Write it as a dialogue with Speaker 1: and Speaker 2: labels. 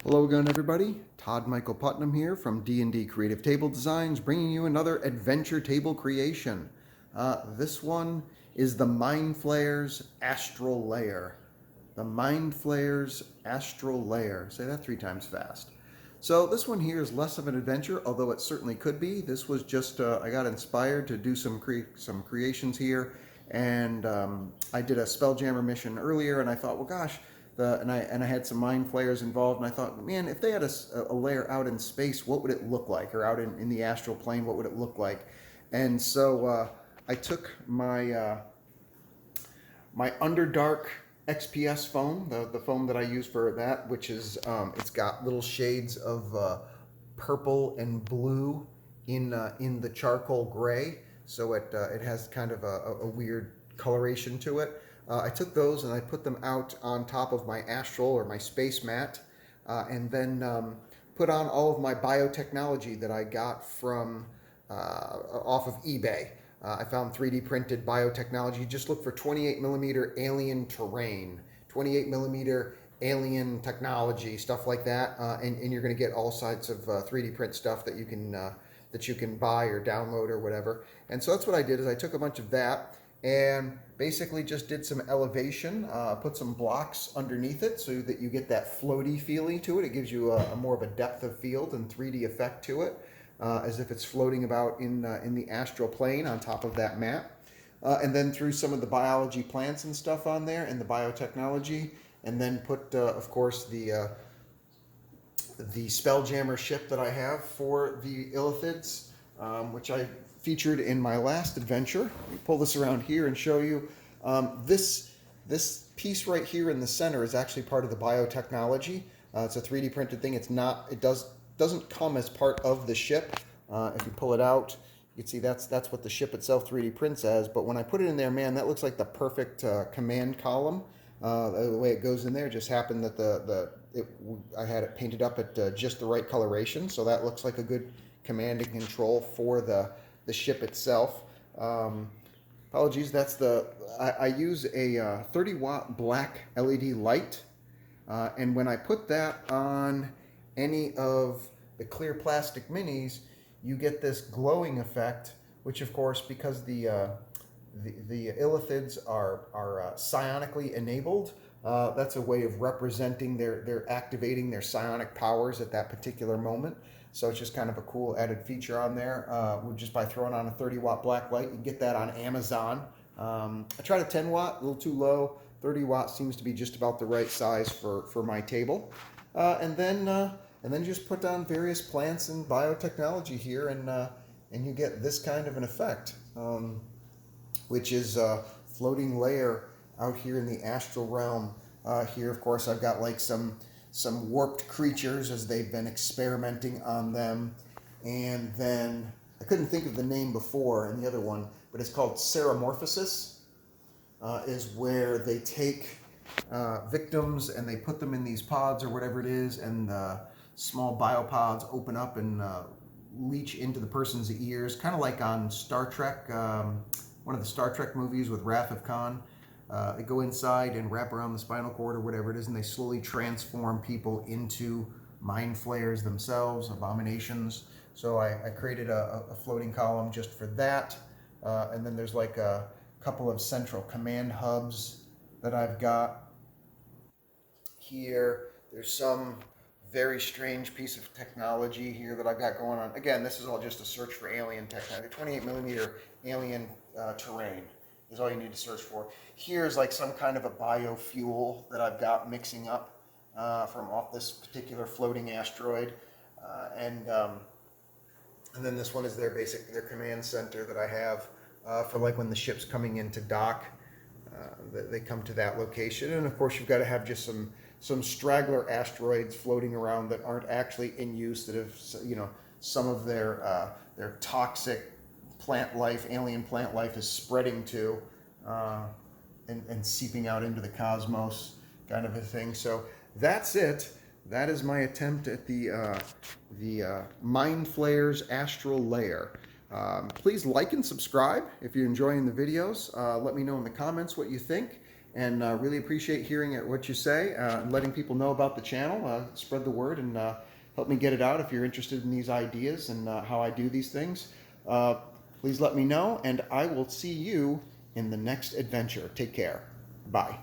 Speaker 1: Hello again, everybody. Todd Michael Putnam here from D&D Creative Table Designs, bringing you another adventure table creation. This one is the Mind Flayers Astral Lair. The Mind Flayers Astral Lair. Say that 3 times fast. So this one here is less of an adventure, although it certainly could be. This was just, I got inspired to do some creations here, and I did a Spelljammer mission earlier, and I thought, well, gosh, and I had some mind flayers involved, and I thought, man, if they had a layer out in space, what would it look like? Or out in the astral plane, what would it look like? And so I took my my Underdark XPS foam, the foam that I use for that, which is it's got little shades of purple and blue in the charcoal gray, so it has kind of a weird coloration to it. I took those and I put them out on top of my Astral or my space mat, and then put on all of my biotechnology that I got from off of eBay. I found 3D printed biotechnology. Just look for 28 millimeter alien terrain, 28 millimeter alien technology, stuff like that, and you're going to get all sides of 3D print stuff that you can buy or download or whatever. And so that's what I did. Is I took a bunch of that and basically just did some elevation, put some blocks underneath it so that you get that floaty feeling to it. It gives you a more of a depth of field and 3D effect to it, as if it's floating about in the astral plane on top of that mat. And then threw some of the biology plants and stuff on there and the biotechnology, and then put, of course, the Spelljammer ship that I have for the Illithids, which I featured in my last adventure. Let me pull this around here and show you. This piece right here in the center is actually part of the biotechnology. It's a 3D printed thing. It doesn't come as part of the ship. If you pull it out, you can see that's what the ship itself 3D prints as. But when I put it in there, man, that looks like the perfect command column. The way it goes in there, just happened that I had it painted up at just the right coloration, so that looks like a good command and control for the ship itself. Apologies, I use a 30 watt black LED light, and when I put that on any of the clear plastic minis, you get this glowing effect, which of course, because the Illithids are psionically enabled, that's a way of representing they're activating their psionic powers at that particular moment. So it's just kind of a cool added feature on there. Just by throwing on a 30 watt black light. You can get that on Amazon. I tried a 10 watt, a little too low. 30 watt seems to be just about the right size for my table. And then just put on various plants and biotechnology here, and you get this kind of an effect, which is a floating layer out here in the astral realm. Here, of course, I've got like some warped creatures as they've been experimenting on them. And then I couldn't think of the name before in the other one, but it's called Ceramorphosis, is where they take victims and they put them in these pods or whatever it is, and small biopods open up and leach into the person's ears, kind of like on Star Trek, one of the Star Trek movies with Wrath of Khan. They go inside and wrap around the spinal cord or whatever it is, and they slowly transform people into mind flayers themselves, abominations. So I created a floating column just for that. And then there's like a couple of central command hubs that I've got here. There's some very strange piece of technology here that I've got going on. Again, this is all just a search for alien technology. 28 millimeter alien terrain is all you need to search for. Here's like some kind of a biofuel that I've got mixing up from off this particular floating asteroid, and then this one is their command center that I have for like when the ship's coming into dock. They come to that location, and of course you've got to have just some straggler asteroids floating around that aren't actually in use, that have, you know, some of their toxic plant life, alien plant life, is spreading to and seeping out into the cosmos, kind of a thing. So that's it. That is my attempt at the Mind Flayers Astral Lair. Please like and subscribe if you're enjoying the videos. Let me know in the comments what you think. and really appreciate hearing what you say and letting people know about the channel. Spread the word and help me get it out if you're interested in these ideas and how I do these things. Please let me know, and I will see you in the next adventure. Take care. Bye.